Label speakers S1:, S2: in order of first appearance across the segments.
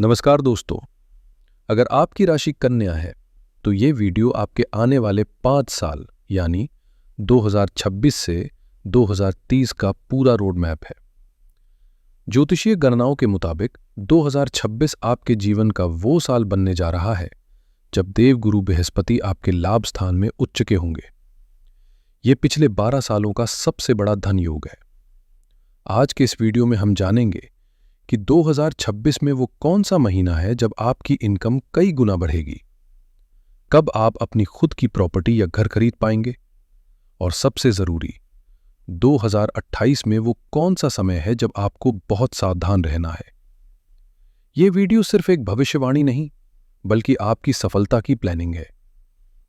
S1: नमस्कार दोस्तों। अगर आपकी राशि कन्या है तो ये वीडियो आपके आने वाले 5 साल यानी 2026 से 2030 का पूरा रोड मैप है। ज्योतिषीय गणनाओं के मुताबिक 2026 आपके जीवन का वो साल बनने जा रहा है जब देवगुरु बृहस्पति आपके लाभ स्थान में उच्च के होंगे। ये पिछले 12 सालों का सबसे बड़ा धन योग है। आज के इस वीडियो में हम जानेंगे कि 2026 में वो कौन सा महीना है जब आपकी इनकम कई गुना बढ़ेगी, कब आप अपनी खुद की प्रॉपर्टी या घर खरीद पाएंगे, और सबसे जरूरी 2028 में वो कौन सा समय है जब आपको बहुत सावधान रहना है। ये वीडियो सिर्फ एक भविष्यवाणी नहीं बल्कि आपकी सफलता की प्लानिंग है।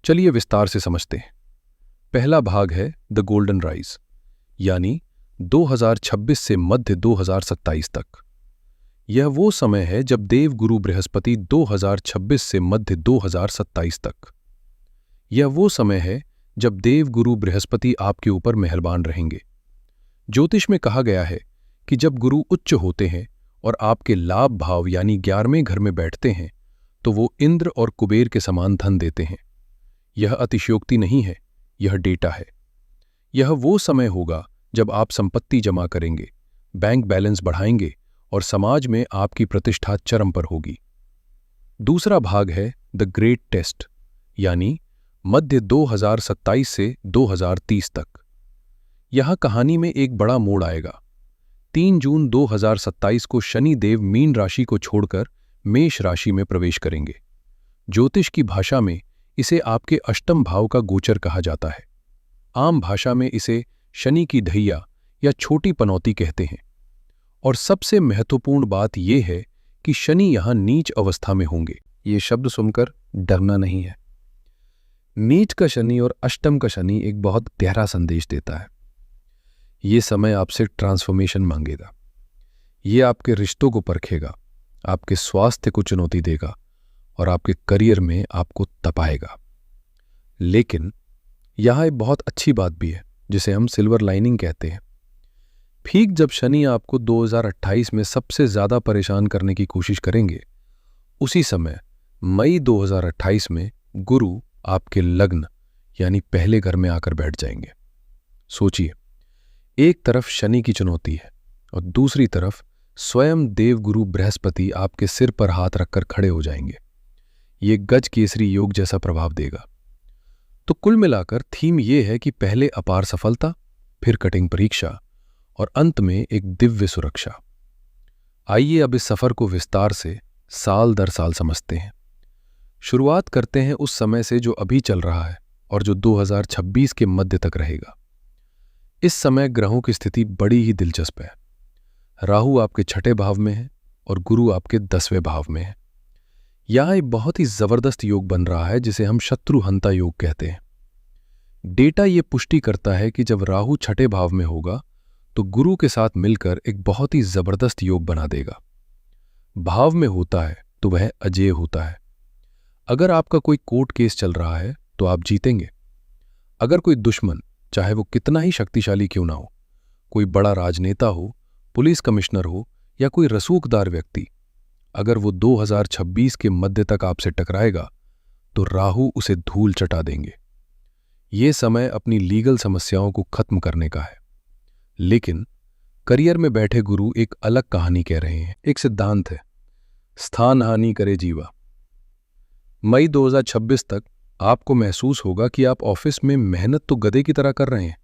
S1: चलिए विस्तार से समझते हैं। पहला भाग है द गोल्डन राइज, यानी 2026 से मध्य 2027 तक। यह वो समय है जब देवगुरु बृहस्पति 2026 से मध्य 2027 तक। यह वो समय है जब देवगुरु बृहस्पति आपके ऊपर मेहरबान रहेंगे। ज्योतिष में कहा गया है कि जब गुरु उच्च होते हैं और आपके लाभ भाव यानी 11वें घर में बैठते हैं तो वो इंद्र और कुबेर के समान धन देते हैं। यह अतिशयोक्ति नहीं है, यह डेटा है। यह वो समय होगा जब आप संपत्ति जमा करेंगे, बैंक बैलेंस बढ़ाएंगे और समाज में आपकी प्रतिष्ठा चरम पर होगी। दूसरा भाग है द ग्रेट टेस्ट, यानी मध्य 2027 से 2030 तक। यहां कहानी में एक बड़ा मोड़ आएगा। 3 जून 2027 को शनि देव मीन राशि को छोड़कर मेष राशि में प्रवेश करेंगे। ज्योतिष की भाषा में इसे आपके अष्टम भाव का गोचर कहा जाता है। आम भाषा में इसे शनि की ढैया या छोटी पनौती कहते हैं। और सबसे महत्वपूर्ण बात यह है कि शनि यहां नीच अवस्था में होंगे। ये शब्द सुनकर डरना नहीं है। नीच का शनि और अष्टम का शनि एक बहुत गहरा संदेश देता है। ये समय आपसे ट्रांसफॉर्मेशन मांगेगा। ये आपके रिश्तों को परखेगा, आपके स्वास्थ्य को चुनौती देगा और आपके करियर में आपको तपाएगा। लेकिन यहां एक बहुत अच्छी बात भी है जिसे हम सिल्वर लाइनिंग कहते हैं। ठीक जब शनि आपको 2028 में सबसे ज्यादा परेशान करने की कोशिश करेंगे, उसी समय मई 2028 में गुरु आपके लग्न यानी पहले घर में आकर बैठ जाएंगे। सोचिए, एक तरफ शनि की चुनौती है और दूसरी तरफ स्वयं देवगुरु बृहस्पति आपके सिर पर हाथ रखकर खड़े हो जाएंगे। ये गज केसरी योग जैसा प्रभाव देगा। तो कुल मिलाकर थीम यह है कि पहले अपार सफलता, फिर कठिन परीक्षा और अंत में एक दिव्य सुरक्षा। आइए अब इस सफर को विस्तार से साल दर साल समझते हैं। शुरुआत करते हैं उस समय से जो अभी चल रहा है और जो 2026 के मध्य तक रहेगा। इस समय ग्रहों की स्थिति बड़ी ही दिलचस्प है। राहु आपके 6ठे भाव में है और गुरु आपके 10वें भाव में है। यहां एक बहुत ही जबरदस्त योग बन रहा है जिसे हम शत्रुहंता योग कहते हैं। डेटा ये पुष्टि करता है कि जब राहु 6ठे भाव में होगा तो गुरु के साथ मिलकर एक बहुत ही जबरदस्त योग बना देगा। भाव में होता है तो वह अजेय होता है। अगर आपका कोई कोर्ट केस चल रहा है तो आप जीतेंगे। अगर कोई दुश्मन, चाहे वो कितना ही शक्तिशाली क्यों ना हो, कोई बड़ा राजनेता हो, पुलिस कमिश्नर हो या कोई रसूखदार व्यक्ति, अगर वो 2026 के मध्य तक आपसे टकराएगा तो राहु उसे धूल चटा देंगे। ये समय अपनी लीगल समस्याओं को खत्म करने का है। लेकिन करियर में बैठे गुरु एक अलग कहानी कह रहे हैं। एक सिद्धांत है, स्थान हानि करे जीवा। मई 2026 तक आपको महसूस होगा कि आप ऑफिस में मेहनत तो गधे की तरह कर रहे हैं,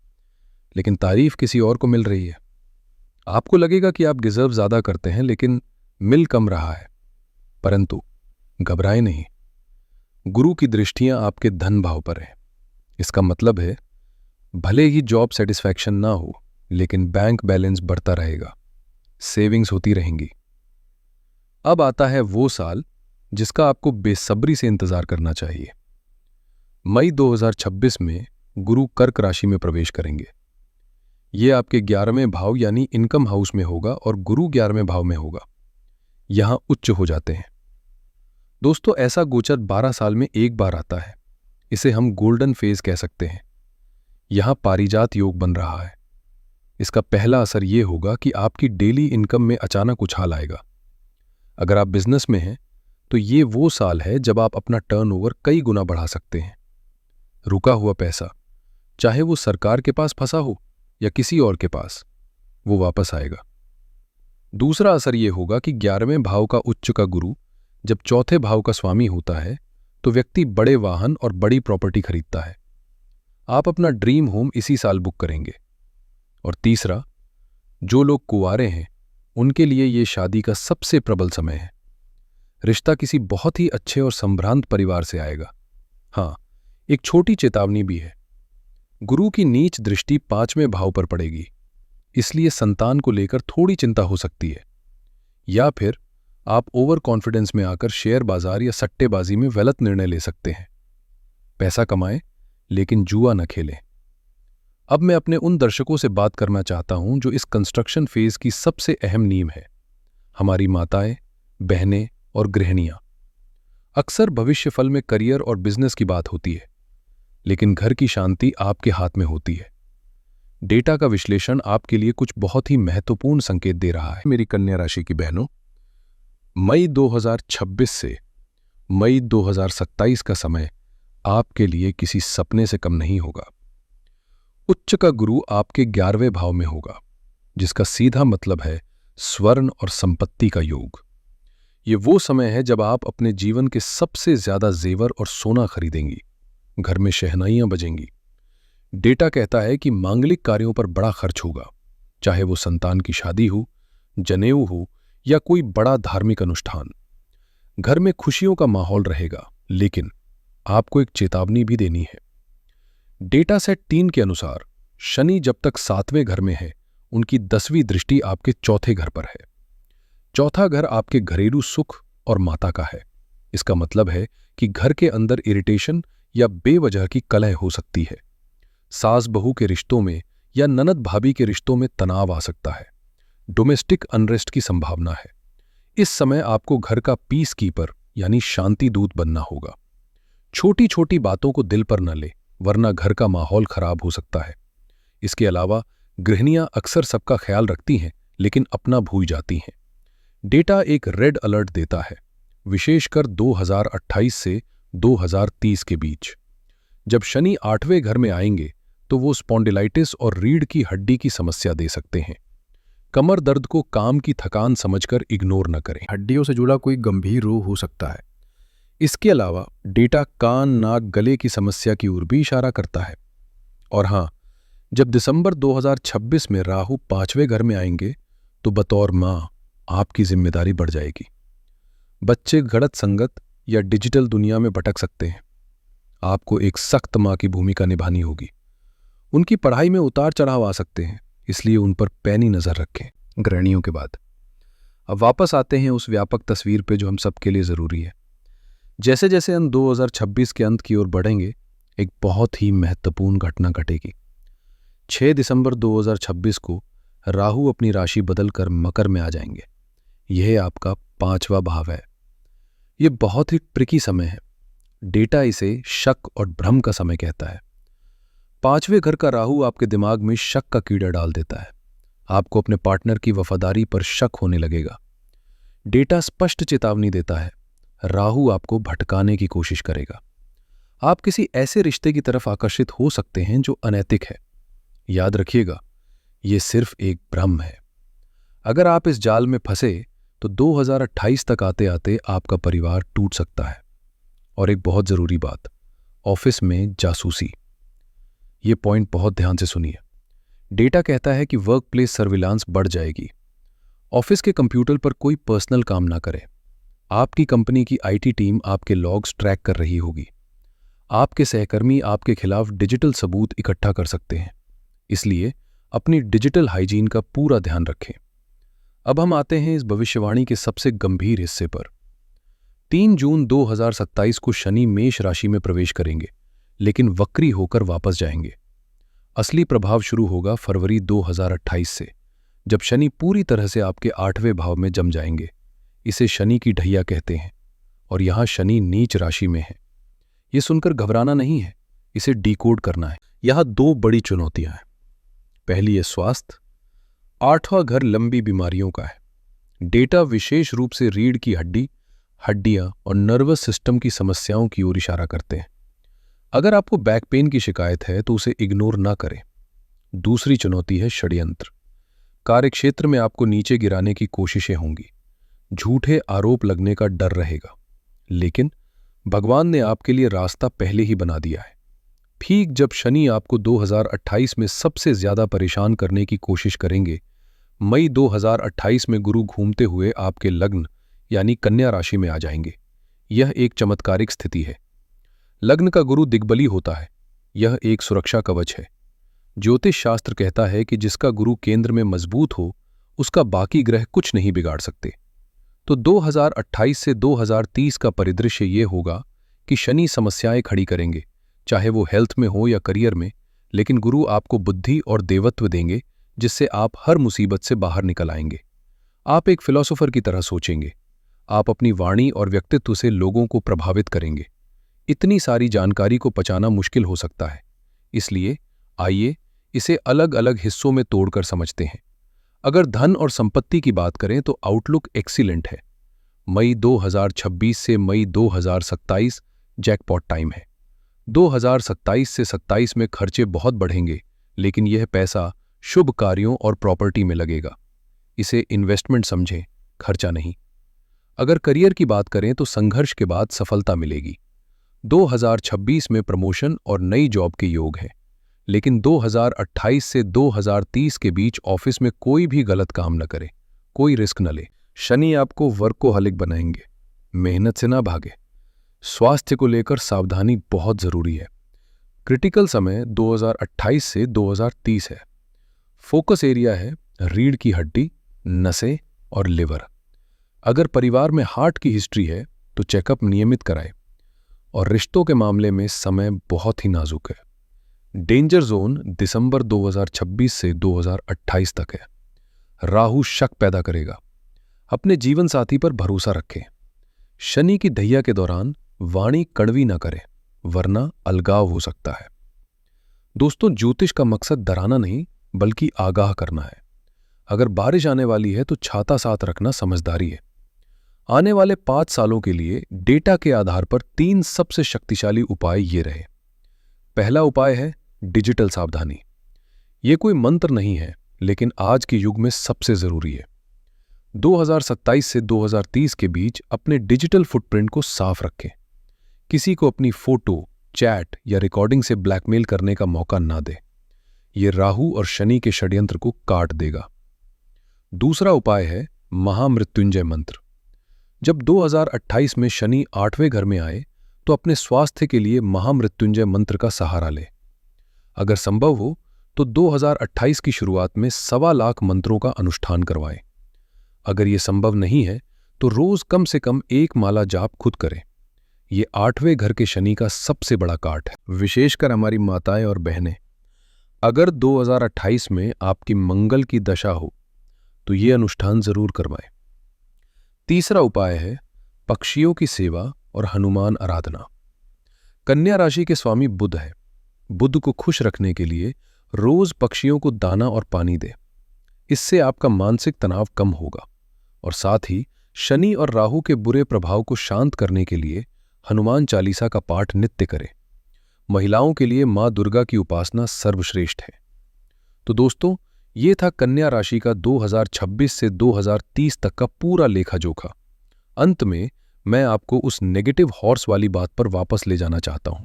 S1: लेकिन तारीफ किसी और को मिल रही है। आपको लगेगा कि आप डिजर्व ज्यादा करते हैं लेकिन मिल कम रहा है। परंतु घबराएं नहीं, गुरु की दृष्टियां आपके धन भाव पर हैं। इसका मतलब है भले ही जॉब सेटिस्फैक्शन ना हो लेकिन बैंक बैलेंस बढ़ता रहेगा, सेविंग्स होती रहेंगी। अब आता है वो साल जिसका आपको बेसब्री से इंतजार करना चाहिए। मई 2026 में गुरु कर्क राशि में प्रवेश करेंगे। ये आपके 11वें भाव यानी इनकम हाउस में होगा और गुरु 11वें भाव में होगा। यहां उच्च हो जाते हैं। दोस्तों, ऐसा गोचर 12 साल में एक बार आता है। इसे हम गोल्डन फेज कह सकते हैं। यहां पारिजात योग बन रहा है। इसका पहला असर यह होगा कि आपकी डेली इनकम में अचानक उछाल आएगा। अगर आप बिजनेस में हैं तो ये वो साल है जब आप अपना टर्नओवर कई गुना बढ़ा सकते हैं। रुका हुआ पैसा, चाहे वो सरकार के पास फंसा हो या किसी और के पास, वो वापस आएगा। दूसरा असर ये होगा कि 11वें भाव का उच्च का गुरु जब चौथे भाव का स्वामी होता है तो व्यक्ति बड़े वाहन और बड़ी प्रॉपर्टी खरीदता है। आप अपना ड्रीम होम इसी साल बुक करेंगे। और तीसरा, जो लोग कुंवारे हैं उनके लिए ये शादी का सबसे प्रबल समय है। रिश्ता किसी बहुत ही अच्छे और संभ्रांत परिवार से आएगा। हाँ, एक छोटी चेतावनी भी है। गुरु की नीच दृष्टि 5वें भाव पर पड़ेगी, इसलिए संतान को लेकर थोड़ी चिंता हो सकती है। या फिर आप ओवर कॉन्फिडेंस में आकर शेयर बाजार या सट्टेबाजी में गलत निर्णय ले सकते हैं। पैसा कमाएं लेकिन जुआ न खेलें। अब मैं अपने उन दर्शकों से बात करना चाहता हूं जो इस कंस्ट्रक्शन फेज की सबसे अहम नींव है, हमारी माताएं, बहनें और गृहिणियां। अक्सर भविष्य फल में करियर और बिजनेस की बात होती है, लेकिन घर की शांति आपके हाथ में होती है। डेटा का विश्लेषण आपके लिए कुछ बहुत ही महत्वपूर्ण संकेत दे रहा है। मेरी कन्या राशि की बहनों, मई 2026 से मई 2027 का समय आपके लिए किसी सपने से कम नहीं होगा। उच्च का गुरु आपके 11वें भाव में होगा, जिसका सीधा मतलब है स्वर्ण और संपत्ति का योग। ये वो समय है जब आप अपने जीवन के सबसे ज्यादा जेवर और सोना खरीदेंगी। घर में शहनाइयां बजेंगी। डेटा कहता है कि मांगलिक कार्यों पर बड़ा खर्च होगा, चाहे वो संतान की शादी हो, जनेऊ हो या कोई बड़ा धार्मिक अनुष्ठान। घर में खुशियों का माहौल रहेगा, लेकिन आपको एक चेतावनी भी देनी है। डेटा सेट 3 के अनुसार शनि जब तक 7वें घर में है, उनकी 10वीं दृष्टि आपके चौथे घर पर है। चौथा घर आपके घरेलू सुख और माता का है। इसका मतलब है कि घर के अंदर इरिटेशन या बेवजह की कलह हो सकती है। सास बहू के रिश्तों में या ननद भाभी के रिश्तों में तनाव आ सकता है। डोमेस्टिक अनरेस्ट की संभावना है। इस समय आपको घर का पीस कीपर यानी शांति दूत बनना होगा। छोटी छोटी बातों को दिल पर न ले, वरना घर का माहौल खराब हो सकता है। इसके अलावा गृहिणियां अक्सर सबका ख्याल रखती हैं, लेकिन अपना भूल जाती हैं। डेटा एक रेड अलर्ट देता है, विशेषकर 2028 से 2030 के बीच। जब शनि 8वें घर में आएंगे तो वो स्पॉन्डिलाइटिस और रीढ़ की हड्डी की समस्या दे सकते हैं। कमर दर्द को काम की थकान समझकर इग्नोर न करें। हड्डियों से जुड़ा कोई गंभीर रोग हो सकता है। इसके अलावा डेटा कान, नाक, गले की समस्या की ओर भी इशारा करता है। और हां, जब दिसंबर 2026 में राहु 5वें घर में आएंगे तो बतौर मां आपकी जिम्मेदारी बढ़ जाएगी। बच्चे गलत संगत या डिजिटल दुनिया में भटक सकते हैं। आपको एक सख्त मां की भूमिका निभानी होगी। उनकी पढ़ाई में उतार चढ़ाव आ सकते हैं, इसलिए उन पर पैनी नजर रखें। गृहिणियों के बाद अब वापस आते हैं उस व्यापक तस्वीर पे जो हम सबके लिए जरूरी है। जैसे जैसे हम 2026 के अंत की ओर बढ़ेंगे, एक बहुत ही महत्वपूर्ण घटना घटेगी। 6 दिसंबर 2026 को राहु अपनी राशि बदलकर मकर में आ जाएंगे। यह आपका 5वां भाव है। यह बहुत ही ट्रिकी समय है। डेटा इसे शक और भ्रम का समय कहता है। 5वें घर का राहु आपके दिमाग में शक का कीड़ा डाल देता है। आपको अपने पार्टनर की वफादारी पर शक होने लगेगा। डेटा स्पष्ट चेतावनी देता है, राहु आपको भटकाने की कोशिश करेगा। आप किसी ऐसे रिश्ते की तरफ आकर्षित हो सकते हैं जो अनैतिक है। याद रखिएगा, यह सिर्फ एक भ्रम है। अगर आप इस जाल में फंसे तो 2028 तक आते आते आपका परिवार टूट सकता है। और एक बहुत जरूरी बात, ऑफिस में जासूसी। ये पॉइंट बहुत ध्यान से सुनिए। डेटा कहता है कि वर्क प्लेस सर्विलांस बढ़ जाएगी। ऑफिस के कंप्यूटर पर कोई पर्सनल काम ना करे। आपकी कंपनी की आईटी टीम आपके लॉग्स ट्रैक कर रही होगी। आपके सहकर्मी आपके खिलाफ डिजिटल सबूत इकट्ठा कर सकते हैं। इसलिए अपनी डिजिटल हाइजीन का पूरा ध्यान रखें। अब हम आते हैं इस भविष्यवाणी के सबसे गंभीर हिस्से पर। 3 जून 2027 को शनि मेष राशि में प्रवेश करेंगे, लेकिन वक्री होकर वापस जाएंगे। असली प्रभाव शुरू होगा फरवरी 2028 से, जब शनि पूरी तरह से आपके 8वें भाव में जम जाएंगे। इसे शनि की ढैया कहते हैं, और यहां शनि नीच राशि में है। यह सुनकर घबराना नहीं है, इसे डिकोड करना है। यहां 2 बड़ी चुनौतियां हैं। पहली है स्वास्थ्य। 8वां घर लंबी बीमारियों का है। डेटा विशेष रूप से रीढ़ की हड्डी, हड्डियां और नर्वस सिस्टम की समस्याओं की ओर इशारा करते हैं। अगर आपको बैक पेन की शिकायत है तो उसे इग्नोर ना करें। दूसरी चुनौती है षड्यंत्र। कार्यक्षेत्र में आपको नीचे गिराने की कोशिशें होंगी, झूठे आरोप लगने का डर रहेगा, लेकिन भगवान ने आपके लिए रास्ता पहले ही बना दिया है। ठीक जब शनि आपको 2028 में सबसे ज्यादा परेशान करने की कोशिश करेंगे, मई 2028 में गुरु घूमते हुए आपके लग्न यानी कन्या राशि में आ जाएंगे। यह एक चमत्कारिक स्थिति है। लग्न का गुरु दिग्बली होता है। यह एक सुरक्षा कवच है। ज्योतिष शास्त्र कहता है कि जिसका गुरु केंद्र में मजबूत हो, उसका बाकी ग्रह कुछ नहीं बिगाड़ सकते। तो 2028 से 2030 का परिदृश्य ये होगा कि शनि समस्याएं खड़ी करेंगे, चाहे वो हेल्थ में हो या करियर में, लेकिन गुरु आपको बुद्धि और देवत्व देंगे जिससे आप हर मुसीबत से बाहर निकल आएंगे। आप एक फिलोसोफर की तरह सोचेंगे। आप अपनी वाणी और व्यक्तित्व से लोगों को प्रभावित करेंगे। इतनी सारी जानकारी को पचाना मुश्किल हो सकता है, इसलिए आइए इसे अलग अलग हिस्सों में तोड़कर समझते हैं। अगर धन और संपत्ति की बात करें तो आउटलुक एक्सीलेंट है। मई 2026 से मई 2027 जैकपॉट टाइम है। 2027 से 27 में खर्चे बहुत बढ़ेंगे, लेकिन यह पैसा शुभ कार्यों और प्रॉपर्टी में लगेगा। इसे इन्वेस्टमेंट समझें, खर्चा नहीं। अगर करियर की बात करें तो संघर्ष के बाद सफलता मिलेगी। 2026 में प्रमोशन और नई जॉब के योग हैं, लेकिन 2028 से 2030 के बीच ऑफिस में कोई भी गलत काम न करे, कोई रिस्क न ले। शनि आपको वर्कोहॉलिक बनाएंगे, मेहनत से ना भागे। स्वास्थ्य को लेकर सावधानी बहुत जरूरी है। क्रिटिकल समय 2028 से 2030 है। फोकस एरिया है रीढ़ की हड्डी, नसें और लिवर। अगर परिवार में हार्ट की हिस्ट्री है तो चेकअप नियमित कराएं। और रिश्तों के मामले में समय बहुत ही नाजुक है। डेंजर जोन दिसंबर 2026 से 2028 तक है। राहु शक पैदा करेगा। अपने जीवन साथी पर भरोसा रखें। शनि की ढैया के दौरान वाणी कड़वी न करें, वरना अलगाव हो सकता है। दोस्तों, ज्योतिष का मकसद डराना नहीं बल्कि आगाह करना है। अगर बारिश आने वाली है तो छाता साथ रखना समझदारी है। आने वाले 5 सालों के लिए डेटा के आधार पर 3 सबसे शक्तिशाली उपाय ये रहे। पहला उपाय है डिजिटल सावधानी। ये कोई मंत्र नहीं है, लेकिन आज के युग में सबसे जरूरी है। 2027 से 2030 के बीच अपने डिजिटल फुटप्रिंट को साफ रखें। किसी को अपनी फोटो, चैट या रिकॉर्डिंग से ब्लैकमेल करने का मौका ना दें। यह राहु और शनि के षड्यंत्र को काट देगा। दूसरा उपाय है महामृत्युंजय मंत्र। जब 2028 में शनि 8वें घर में आए तो अपने स्वास्थ्य के लिए महामृत्युंजय मंत्र का सहारा ले। अगर संभव हो तो 2028 की शुरुआत में 1.25 लाख मंत्रों का अनुष्ठान करवाएं। अगर यह संभव नहीं है तो रोज कम से कम 1 माला जाप खुद करें। ये 8वें घर के शनि का सबसे बड़ा काट है। विशेषकर हमारी माताएं और बहनें, अगर 2028 में आपकी मंगल की दशा हो तो ये अनुष्ठान जरूर करवाएं। तीसरा उपाय है पक्षियों की सेवा और हनुमान आराधना। कन्या राशि के स्वामी बुध है। बुध को खुश रखने के लिए रोज पक्षियों को दाना और पानी दे। इससे आपका मानसिक तनाव कम होगा। और साथ ही शनि और राहु के बुरे प्रभाव को शांत करने के लिए हनुमान चालीसा का पाठ नित्य करें। महिलाओं के लिए मां दुर्गा की उपासना सर्वश्रेष्ठ है। तो दोस्तों, ये था कन्या राशि का 2026 से 2030 तक का पूरा लेखा जोखा। अंत में मैं आपको उस नेगेटिव हॉर्स वाली बात पर वापस ले जाना चाहता हूं।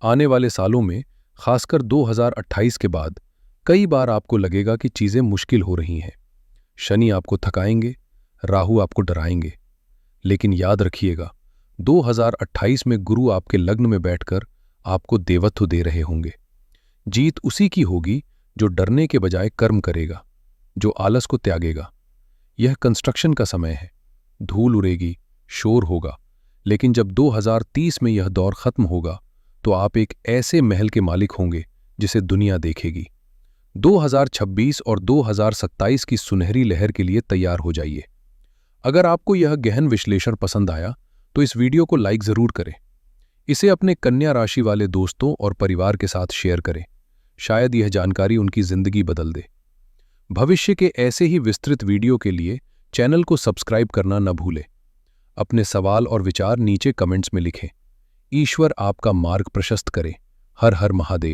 S1: आने वाले सालों में, खासकर 2028 के बाद, कई बार आपको लगेगा कि चीजें मुश्किल हो रही हैं। शनि आपको थकाएंगे, राहु आपको डराएंगे, लेकिन याद रखिएगा 2028 में गुरु आपके लग्न में बैठकर आपको देवत्व दे रहे होंगे। जीत उसी की होगी जो डरने के बजाय कर्म करेगा, जो आलस को त्यागेगा। यह कंस्ट्रक्शन का समय है। धूल उड़ेगी, शोर होगा, लेकिन जब 2030 में यह दौर खत्म होगा तो आप एक ऐसे महल के मालिक होंगे जिसे दुनिया देखेगी। 2026 और 2027 की सुनहरी लहर के लिए तैयार हो जाइए। अगर आपको यह गहन विश्लेषण पसंद आया तो इस वीडियो को लाइक जरूर करें। इसे अपने कन्या राशि वाले दोस्तों और परिवार के साथ शेयर करें। शायद यह जानकारी उनकी जिंदगी बदल दे। भविष्य के ऐसे ही विस्तृत वीडियो के लिए चैनल को सब्सक्राइब करना न भूलें। अपने सवाल और विचार नीचे कमेंट्स में लिखें। ईश्वर आपका मार्ग प्रशस्त करे। हर हर महादेव।